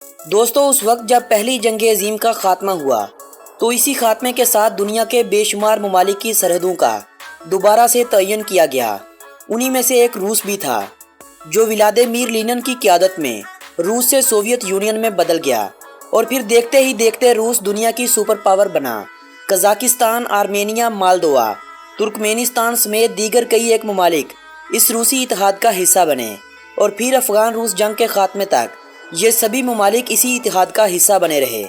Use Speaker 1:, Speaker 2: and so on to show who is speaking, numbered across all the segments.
Speaker 1: دوستو اس وقت جب پہلی جنگ عظیم کا خاتمہ ہوا تو اسی خاتمے کے ساتھ دنیا کے بے شمار ممالک کی سرحدوں کا دوبارہ سے تعین کیا گیا۔ انہی میں سے ایک روس بھی تھا جو ولادیمیر لینن کی قیادت میں روس سے سوویت یونین میں بدل گیا اور پھر دیکھتے ہی دیکھتے روس دنیا کی سپر پاور بنا۔ قزاقستان، آرمینیا، مالدووا، ترکمینستان سمیت دیگر کئی ایک ممالک اس روسی اتحاد کا حصہ بنے اور پھر افغان روس جنگ کے خاتمے تک یہ سبھی ممالک اسی اتحاد کا حصہ بنے رہے۔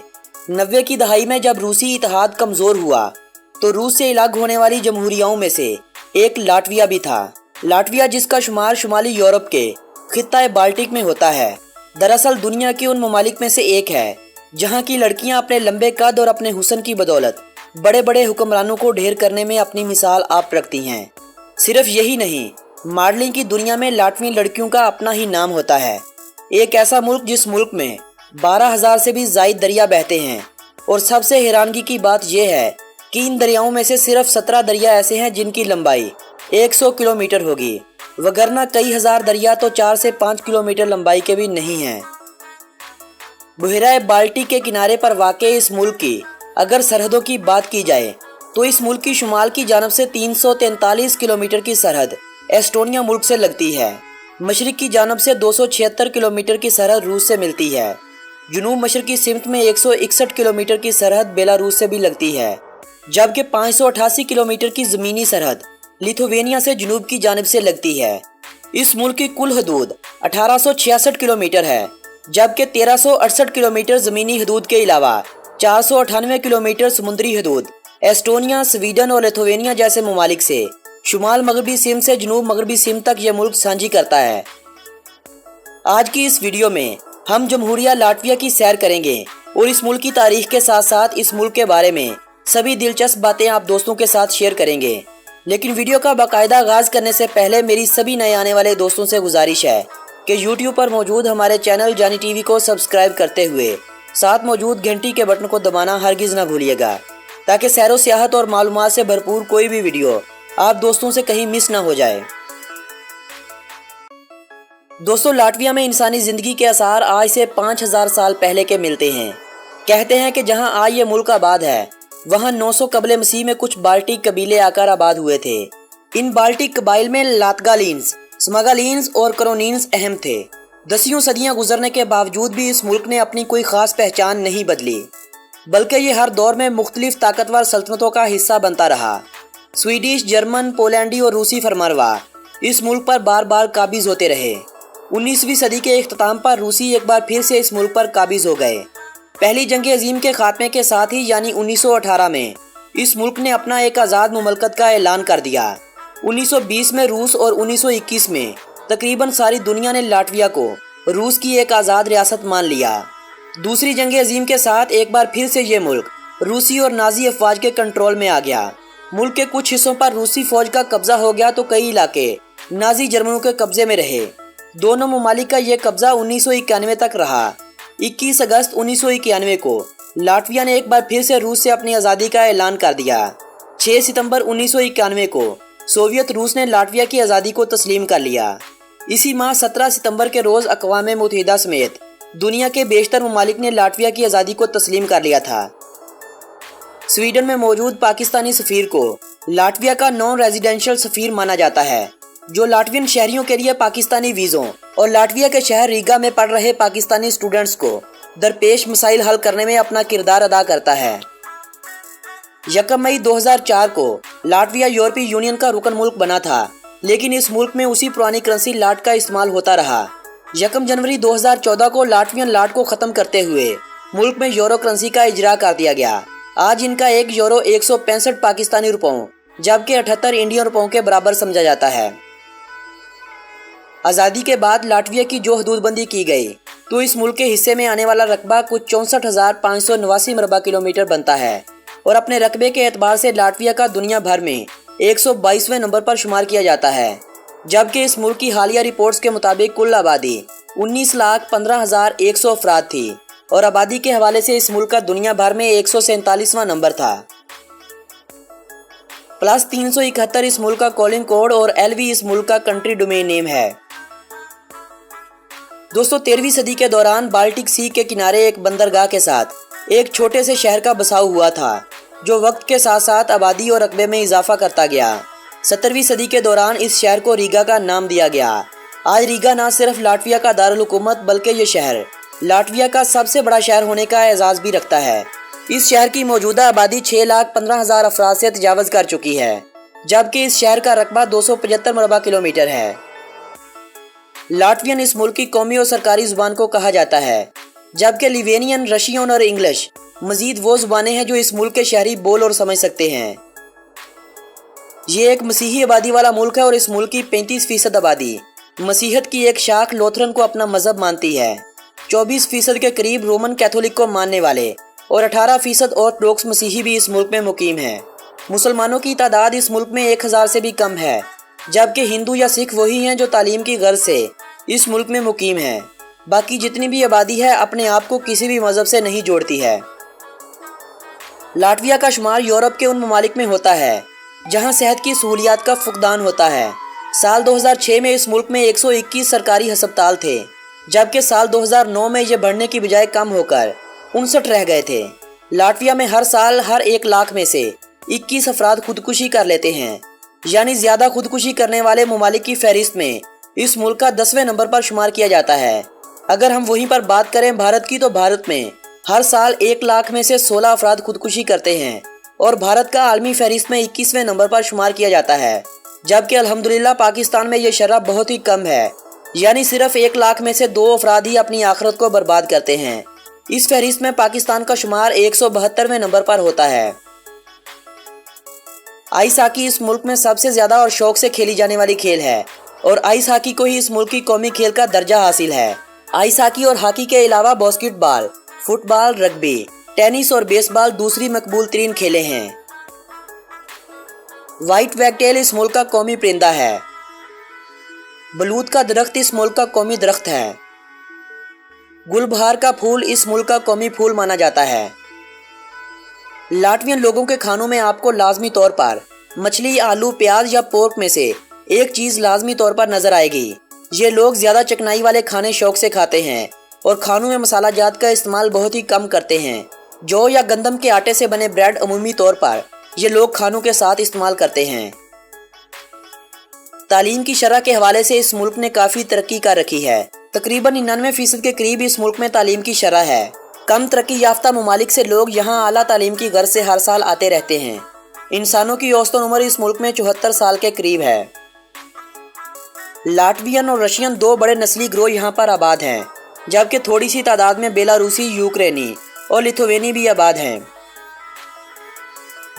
Speaker 1: 90 کی دہائی میں جب روسی اتحاد کمزور ہوا تو روس سے الگ ہونے والی جمہوریاؤں میں سے ایک لاٹویا بھی تھا۔ لاٹویا جس کا شمار شمالی یورپ کے خطہ بالٹک میں ہوتا ہے، دراصل دنیا کے ان ممالک میں سے ایک ہے جہاں کی لڑکیاں اپنے لمبے قد اور اپنے حسن کی بدولت بڑے بڑے حکمرانوں کو ڈھیر کرنے میں اپنی مثال آپ رکھتی ہیں۔ صرف یہی نہیں، ماڈلنگ کی دنیا میں لاٹوی لڑکیوں کا اپنا ہی نام ہوتا ہے۔ ایک ایسا ملک جس ملک میں 12,000 سے بھی زائد دریا بہتے ہیں، اور سب سے حیرانگی کی بات یہ ہے کہ ان دریاؤں میں سے صرف 17 دریا ایسے ہیں جن کی لمبائی 100 کلومیٹر ہوگی، وگرنہ کئی ہزار دریا تو 4 سے 5 کلومیٹر لمبائی کے بھی نہیں ہیں۔ بحیرہ بالٹک کے کنارے پر واقع اس ملک کی اگر سرحدوں کی بات کی جائے تو اس ملک کی شمال کی جانب سے 343 کلومیٹر کی سرحد ایسٹونیا ملک سے لگتی ہے، مشرق کی جانب سے 276 کلومیٹر کی سرحد روس سے ملتی ہے، جنوب مشرقی سمت میں 161 کلومیٹر کی سرحد بیلاروس سے بھی لگتی ہے، جبکہ 588 کلومیٹر کی زمینی سرحد لیتھوینیا سے جنوب کی جانب سے لگتی ہے۔ اس ملک کی کل حدود 1866 کلومیٹر ہے، جبکہ 1368 کلومیٹر زمینی حدود کے علاوہ 498 کلومیٹر سمندری حدود ایسٹونیا، سویڈن اور لیتھوینیا جیسے ممالک سے شمال مغربی سمت سے جنوب مغربی سمت تک یہ ملک سانجھی کرتا ہے۔ آج کی اس ویڈیو میں ہم جمہوریہ لاٹویا کی سیر کریں گے اور اس ملک کی تاریخ کے ساتھ ساتھ اس ملک کے بارے میں سبھی دلچسپ باتیں آپ دوستوں کے ساتھ شیئر کریں گے۔ لیکن ویڈیو کا باقاعدہ آغاز کرنے سے پہلے میری سبھی نئے آنے والے دوستوں سے گزارش ہے کہ یوٹیوب پر موجود ہمارے چینل جانی ٹی وی کو سبسکرائب کرتے ہوئے ساتھ موجود گھنٹی کے بٹن کو دبانا ہرگز نہ بھولیے گا، تاکہ سیر و سیاحت اور معلومات سے بھرپور کوئی بھی ویڈیو آپ دوستوں سے کہیں مس نہ ہو جائے۔ دوستو لاٹویا میں انسانی زندگی کے آثار آج سے 5000 سال پہلے کے ملتے ہیں۔ کہتے ہیں کہ جہاں آج یہ ملک آباد ہے وہاں 900 قبل مسیح میں کچھ بالٹک قبیلے آ کر آباد ہوئے تھے۔ ان بالٹک قبائل میں لاتگالینز، سمگالینز اور کرونینز اہم تھے۔ 10 صدیاں گزرنے کے باوجود بھی اس ملک نے اپنی کوئی خاص پہچان نہیں بدلی، بلکہ یہ ہر دور میں مختلف طاقتور سلطنتوں کا حصہ بنتا رہا۔ سویڈش، جرمن، پولینڈی اور روسی فرمانروا اس ملک پر بار بار قابض ہوتے رہے۔ 19ویں صدی کے اختتام پر روسی ایک بار پھر سے اس ملک پر قابض ہو گئے۔ پہلی جنگ عظیم کے خاتمے کے ساتھ ہی یعنی 1918 میں اس ملک نے اپنا ایک آزاد مملکت کا اعلان کر دیا۔ 1920 میں روس اور 1921 میں تقریباً ساری دنیا نے لاٹویا کو روس کی ایک آزاد ریاست مان لیا۔ دوسری جنگ عظیم کے ساتھ ایک بار پھر سے یہ ملک روسی اور نازی افواج کے کنٹرول میں آ گیا۔ ملک کے کچھ حصوں پر روسی فوج کا قبضہ ہو گیا تو کئی علاقے نازی جرمنوں کے قبضے میں رہے۔ دونوں ممالک کا یہ قبضہ 1991 تک رہا۔ 21 اگست 1991 کو لاٹویا نے ایک بار پھر سے روس سے اپنی آزادی کا اعلان کر دیا۔ 6 ستمبر 1991 کو سوویت روس نے لاٹویا کی آزادی کو تسلیم کر لیا۔ اسی ماہ 17 ستمبر کے روز اقوام متحدہ سمیت دنیا کے بیشتر ممالک نے لاٹویا کی آزادی کو تسلیم کر لیا تھا۔ سویڈن میں موجود پاکستانی سفیر کو لاٹویا کا نان ریزیڈینشل سفیر مانا جاتا ہے، جو لاٹوین شہریوں کے لیے پاکستانی ویزوں اور لاٹویا کے شہر ریگا میں پڑھ رہے پاکستانی سٹوڈنٹس کو درپیش مسائل حل کرنے میں اپنا کردار ادا کرتا ہے۔ 1 مئی 2004 کو لاٹویا یورپی یونین کا رکن ملک بنا تھا، لیکن اس ملک میں اسی پرانی کرنسی لاٹ کا استعمال ہوتا رہا۔ 1 جنوری 2014 کو لاٹوین لاٹ کو ختم کرتے ہوئے ملک میں یورو کرنسی کا اجرا کر دیا گیا۔ آج ان کا ایک یورو 165 پاکستانی روپوں جبکہ 78 انڈین روپوں کے برابر سمجھا جاتا ہے۔ آزادی کے بعد لاٹویا کی جو حدود بندی کی گئی تو اس ملک کے حصے میں آنے والا رقبہ کچھ 64,589 مربع کلومیٹر بنتا ہے اور اپنے رقبے کے اعتبار سے لاٹویا کا دنیا بھر میں 122ویں نمبر پر شمار کیا جاتا ہے، جبکہ اس ملک کی حالیہ رپورٹس کے مطابق کل آبادی 19,15,100 افراد تھی اور آبادی کے حوالے سے اس ملک کا دنیا بھر میں 147واں نمبر تھا۔ +371 اس ملک کا کالنگ کوڈ اور LV اس ملک کا کنٹری ڈومین نیم ہے۔ दोस्तों 13वीं सदी के दौरान बाल्टिक सी के किनारे एक बंदरगाह के साथ एक छोटे से शहर का बसाव हुआ था, जो वक्त के साथ साथ आबादी और रकबे में इजाफा करता गया। 17वीं सदी के दौरान इस शहर को रीगा का नाम दिया गया। आज रीगा न सिर्फ लाटविया का दारुल हुकूमत बल्कि ये शहर लाटविया का सबसे बड़ा शहर होने का एजाज भी रखता है। इस शहर की मौजूदा आबादी 6,15,000 अफराद से तजावज़ कर चुकी है, जबकि इस शहर का रकबा 275 मरबा किलोमीटर है। लाटवियन इस मुल्क की कौमी और सरकारी ज़ुबान को कहा जाता है, जबकि लिवेनियन, रशियन और इंग्लिश मज़ीद वो ज़ुबानें हैं जो इस मुल्क के शहरी बोल और समझ सकते हैं। ये एक मसीही आबादी वाला मुल्क है और इस मुल्क की 35% आबादी मसीहत की एक शाख लोथरन को अपना मजहब मानती है। 24% के करीब रोमन कैथोलिक को मानने वाले और 18% ऑर्थोडॉक्स मसीही भी इस मुल्क में मुकीम हैं। मुसलमानों की तादाद इस मुल्क में 1000 से भी कम है, जबकि हिंदू या सिख वही हैं जो तालीम की गर्ज से इस मुल्क में मुकीम हैं। बाकी जितनी भी आबादी है अपने आप को किसी भी मजहब से नहीं जोड़ती है। लाटविया का शुमार यूरोप के उन ममालिक में होता है जहां सेहत की सहूलियात का फुकदान होता है। साल 2006 में इस मुल्क में 121 सरकारी हस्पताल थे, जबकि साल 2009 में ये बढ़ने की बजाय कम होकर 59 रह गए थे। लाटविया में हर साल हर 1 लाख में से 21 अफराद खुदकुशी कर लेते हैं, यानी ज़्यादा खुदकुशी करने वाले ममालिक की फहरिस्त में इस मुल्क का 10वें नंबर पर शुमार किया जाता है। अगर हम वहीं पर बात करें भारत की, तो भारत में हर साल 1 लाख में से 16 अफराद खुदकुशी करते हैं और भारत का आलमी फहरिस्त में 21वें नंबर पर शुमार किया जाता है, जबकि अल्हम्दुलिल्लाह पाकिस्तान में ये शरह बहुत ही कम है, यानी सिर्फ 1 लाख में से 2 अफराद ही अपनी आखिरत को बर्बाद करते हैं। इस फहरिस्त में पाकिस्तान का शुमार 172वें नंबर पर होता है। आइस हॉकी इस मुल्क में सबसे ज़्यादा और शौक से खेली जाने वाली खेल है और आइस हॉकी को ही इस मुल्क की कौमी खेल का दर्जा हासिल है। आइस हॉकी और हॉकी के अलावा बास्केटबॉल, फुटबॉल, रग्बी, टेनिस और बेसबॉल दूसरी मकबूल तरीन खेलें हैं। व्हाइट वैगटेल इस मुल्क का कौमी परिंदा है। बलूत का दरख्त इस मुल्क का कौमी दरख्त है। गुलबहार का फूल इस मुल्क का कौमी फूल माना जाता है। लाटवियन लोगों के खानों में आपको लाजमी तौर पर मछली, आलू, प्याज या पोर्क में से एक चीज़ लाजमी तौर पर नजर आएगी। ये लोग ज़्यादा चिकनाई वाले खाने शौक से खाते हैं और खानों में मसाला जात का इस्तेमाल बहुत ही कम करते हैं। जौ या गंदम के आटे से बने ब्रेड अमूमी तौर पर ये लोग खानों के साथ इस्तेमाल करते हैं। तालीम की शरह के हवाले से इस मुल्क ने काफ़ी तरक्की कर रखी है। तकरीबन 99% के करीब इस मुल्क में तालीम की शरह है। कम तरक्की याफ्ता ममालिक से लोग यहाँ आला तालीम की गर्ज से हर साल आते रहते हैं। इंसानों की औसतन उम्र इस मुल्क में 74 साल के करीब है। लाटवियन और रशियन 2 बड़े नस्ली ग्रोह यहाँ पर आबाद हैं, जबकि थोड़ी सी तादाद में बेलारूसी, यूक्रेनी और लिथुवेनी भी आबाद हैं।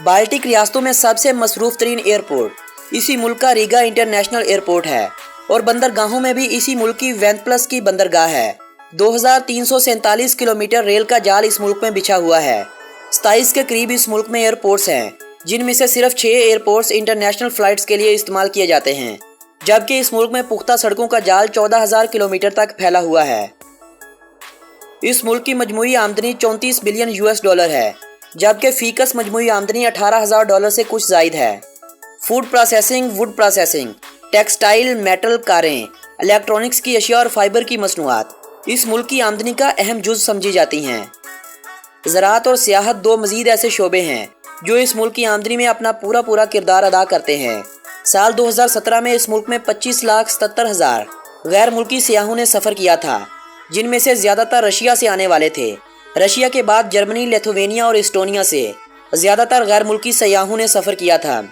Speaker 1: बाल्टिक रियासतों में सबसे मसरूफ तरीन एयरपोर्ट इसी मुल्क का रीगा इंटरनेशनल एयरपोर्ट है और बंदरगाहों में भी इसी मुल्क की वेंतप्लस की बंदरगाह है। 2347 किलोमीटर रेल का जाल इस मुल्क में बिछा हुआ है। 27 के करीब इस मुल्क में एयरपोर्ट्स हैं, जिनमें से सिर्फ 6 एयरपोर्ट्स इंटरनेशनल फ़्लाइट्स के लिए इस्तेमाल किए जाते हैं, जबकि इस मुल्क में पुख्ता सड़कों का जाल 14,000 किलोमीटर तक फैला हुआ है। इस मुल्क की मजमूई आमदनी 34 बिलियन US है, जबकि फीकस मजमूई आमदनी 18,000 डॉलर से कुछ ज़ायद है। Food processing, would processing, textile, metal, कारें, इलेक्ट्रॉनिक्स की अशिया और फाइबर की मसनूआत इस मुल्क की आमदनी का अहम जुज़ समझी जाती हैं। ज़राअत और सियाहत 2 मज़ीद ऐसे शोबे हैं जो इस मुल्क की आमदनी में अपना पूरा किरदार अदा करते हैं। साल 2017 में इस मुल्क में 25,77,000 गैर मुल्की सियाहों ने सफ़र किया था, जिनमें से ज़्यादातर रशिया से आने वाले थे। रशिया के बाद जर्मनी, लिथुवेनिया और एस्टोनिया से ज़्यादातर गैर मुल्की सयाहों ने सफ़र किया था।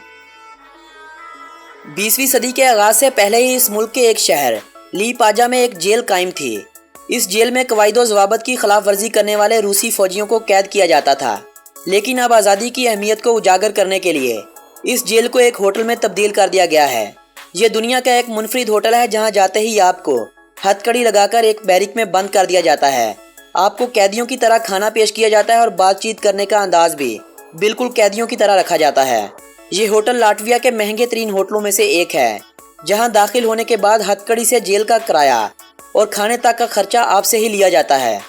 Speaker 1: 20वीं सदी के आगाज़ से पहले ही इस मुल्क के एक शहर लीपाजा में एक जेल कायम थी। इस जेल में कवायदो ज़वाबत की खिलाफ वर्जी करने वाले रूसी फ़ौजियों को कैद किया जाता था, लेकिन अब आज़ादी की अहमियत को उजागर करने के लिए इस जेल को एक होटल में तब्दील कर दिया गया है। ये दुनिया का एक मुनफरिद होटल है जहाँ जाते ही आपको हथकड़ी लगाकर एक बैरिक में बंद कर दिया जाता है। आपको कैदियों की तरह खाना पेश किया जाता है और बातचीत करने का अंदाज भी बिल्कुल कैदियों की तरह रखा जाता है। ये होटल लाटविया के महंगे तरीन होटलों में से एक है, जहां दाखिल होने के बाद हथकड़ी से जेल का किराया और खाने तक का खर्चा आपसे ही लिया जाता है।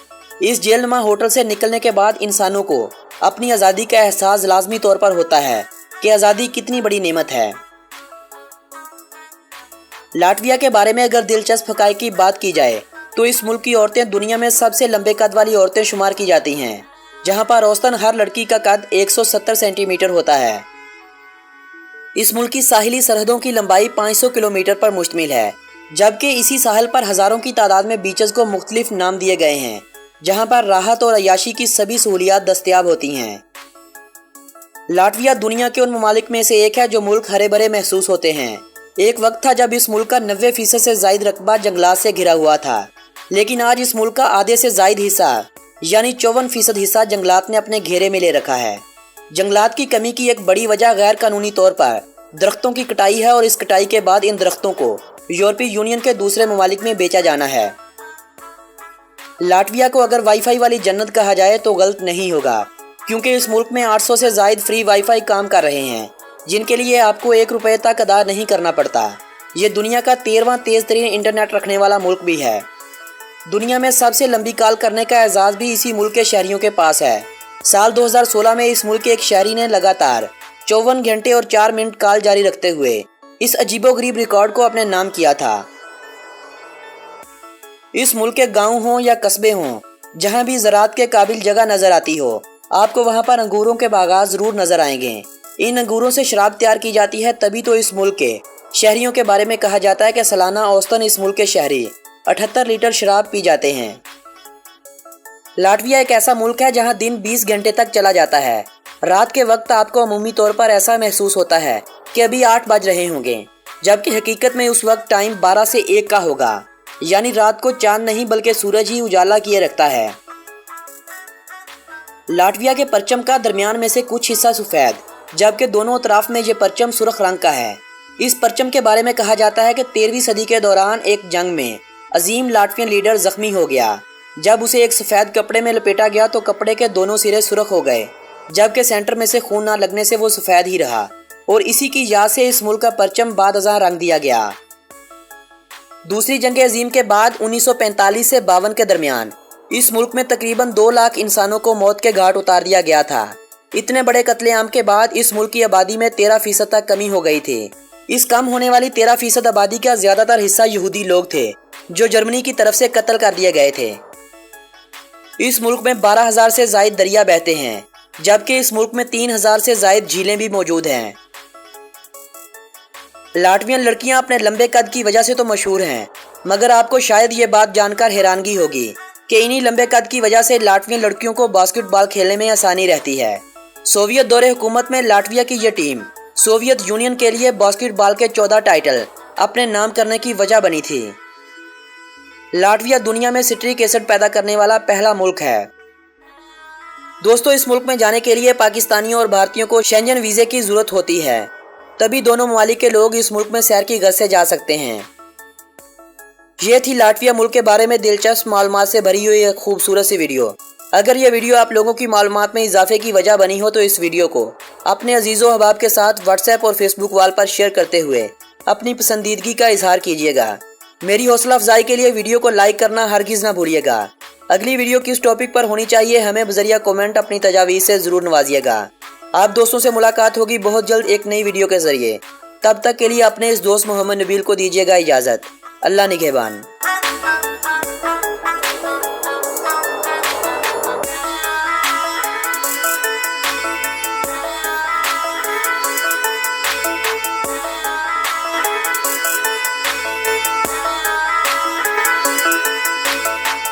Speaker 1: इस जेलनुमा होटल से निकलने के बाद इंसानों को अपनी आज़ादी का एहसास लाजमी तौर पर होता है कि आज़ादी कितनी बड़ी नेमत है। लाटविया के बारे में अगर दिलचस्प हक़ाइक़ की बात की जाए तो इस मुल्क की औरतें दुनिया में सबसे लंबे कद वाली औरतें शुमार की जाती हैं, जहां पर औसतन हर लड़की का कद 170 सेंटीमीटर होता है। इस मुल्क की साहिली सरहदों की लंबाई 500 किलोमीटर पर मुश्तमिल है, जबकि इसी साहल पर हजारों की तादाद में बीचेस को मुख्तलिफ नाम दिए गए हैं, जहां पर राहत और अय्याशी की सभी सहूलियात दस्तयाब होती हैं। लाटविया दुनिया के उन ममालिक में से एक है जो मुल्क हरे भरे महसूस होते हैं। एक वक्त था जब इस मुल्क का 90% से जायद रकबा जंगलात से घिरा हुआ था, लेकिन आज इस मुल्क का आधे से जायद हिस्सा यानी 54% हिस्सा जंगलात ने अपने घेरे में ले रखा है। जंगलात की कमी की एक बड़ी वजह गैर कानूनी तौर पर दरख्तों की कटाई है और इस कटाई के बाद इन दरख्तों को यूरोपीय यूनियन के दूसरे ममालिक में बेचा जाना है। लाटविया को अगर वाईफाई वाली जन्नत कहा जाए तो गलत नहीं होगा, क्योंकि इस मुल्क में 800 से जायद फ्री वाईफाई काम कर रहे हैं, जिनके लिए आपको 1 रुपये तक अदा नहीं करना पड़ता। ये दुनिया का 13वां तेज तरीन इंटरनेट रखने वाला मुल्क भी है। दुनिया में सबसे लंबी कॉल करने का एजाज़ भी इसी मुल्क के शहरियों के पास है। साल 2016 में इस मुल्क के एक शहरी ने लगातार 54 घंटे और 4 मिनट कॉल जारी रखते हुए इस अजीबोगरीब रिकॉर्ड को अपने नाम किया था। इस मुल्क के गांव हों या कस्बे हों, जहां भी ज़राअत के काबिल जगह नजर आती हो, आपको वहां पर अंगूरों के बागात जरूर नजर आएंगे। इन अंगूरों से शराब तैयार की जाती है, तभी तो इस मुल्क के शहरियों के बारे में कहा जाता है कि सालाना औसतन इस मुल्क के शहरी 78 लीटर शराब पी जाते हैं। लाटविया एक ऐसा मुल्क है जहां दिन 20 घंटे तक चला जाता है। रात के वक्त आपको अमूमी तौर पर ऐसा महसूस होता है कि अभी 8 बज रहे होंगे, जबकि हकीकत में उस वक्त टाइम 12 से 1 का होगा, यानी रात को चांद नहीं बल्कि सूरज ही उजाला किए रखता है। लाटविया के परचम का दरमियान में से कुछ हिस्सा सफ़ेद, जबकि दोनों अतराफ में ये परचम सुर्ख रंग का है। इस परचम के बारे में कहा जाता है कि 13वीं सदी के दौरान एक जंग में अजीम लाटवियन लीडर जख्मी हो गया। जब उसे एक सफ़ेद कपड़े में लपेटा गया तो कपड़े के दोनों सिरे सुर्ख हो गए, जबकि सेंटर में से खून ना लगने से वो सफ़ेद ही रहा, और इसी की याद से इस मुल्क का परचम बादअज़ां रंग दिया गया। दूसरी जंग अजीम के बाद 1945 से 52 के दरमियान इस मुल्क में तकरीबन 2 लाख इंसानों को मौत के घाट उतार दिया गया था। इतने बड़े कत्लेआम के बाद इस मुल्क की आबादी में 13% तक कमी हो गई थी। इस कम होने वाली 13% आबादी का ज़्यादातर हिस्सा यहूदी लोग थे, जो जर्मनी की तरफ से कत्ल कर दिए गए थे। इस मुल्क में 12,000 से जायद दरिया बहते हैं, जबकि इस मुल्क में 3,000 से जायद झीलें भी मौजूद हैं। लाटवियन लड़कियां अपने लंबे कद की वजह से तो मशहूर हैं, मगर आपको शायद ये बात जानकर हैरानगी होगी कि इन्हीं लंबे कद की वजह से लाटवियन लड़कियों को बास्केटबॉल खेलने में आसानी रहती है। सोवियत दौरे हुकूमत में लाटविया की यह टीम सोवियत यूनियन के लिए बास्केटबॉल के 14 टाइटल अपने नाम करने की वजह बनी थी। लाटविया दुनिया में सिट्रिक एसिड पैदा करने वाला पहला मुल्क है। दोस्तों, इस मुल्क में जाने के लिए पाकिस्तानियों और भारतीयों को शेंजन वीज़े की ज़रूरत होती है, तभी दोनों ममालिक के लोग इस मुल्क में सैर की गज़ से जा सकते हैं। ये थी लाटविया मुल्क के बारे में दिलचस्प मालूमात से भरी हुई एक खूबसूरत सी वीडियो। अगर यह वीडियो आप लोगों की मालूमात में इजाफे की वजह बनी हो तो इस वीडियो को अपने अजीज़ो अहबाब के साथ व्हाट्सएप और फेसबुक वाल पर शेयर करते हुए अपनी पसंदीदगी का इजहार कीजिएगा। मेरी हौसला अफजाई के लिए वीडियो को लाइक करना हरगिज़ ना भूलिएगा। अगली वीडियो किस टॉपिक पर होनी चाहिए हमें बज़रिया कमेंट अपनी तजावीज़ से ज़रूर नवाजिएगा। आप दोस्तों से मुलाकात होगी बहुत जल्द एक नई वीडियो के ज़रिए। तब तक के लिए अपने इस दोस्त मोहम्मद नबील को दीजिएगा इजाज़त। अल्लाह निगहबान।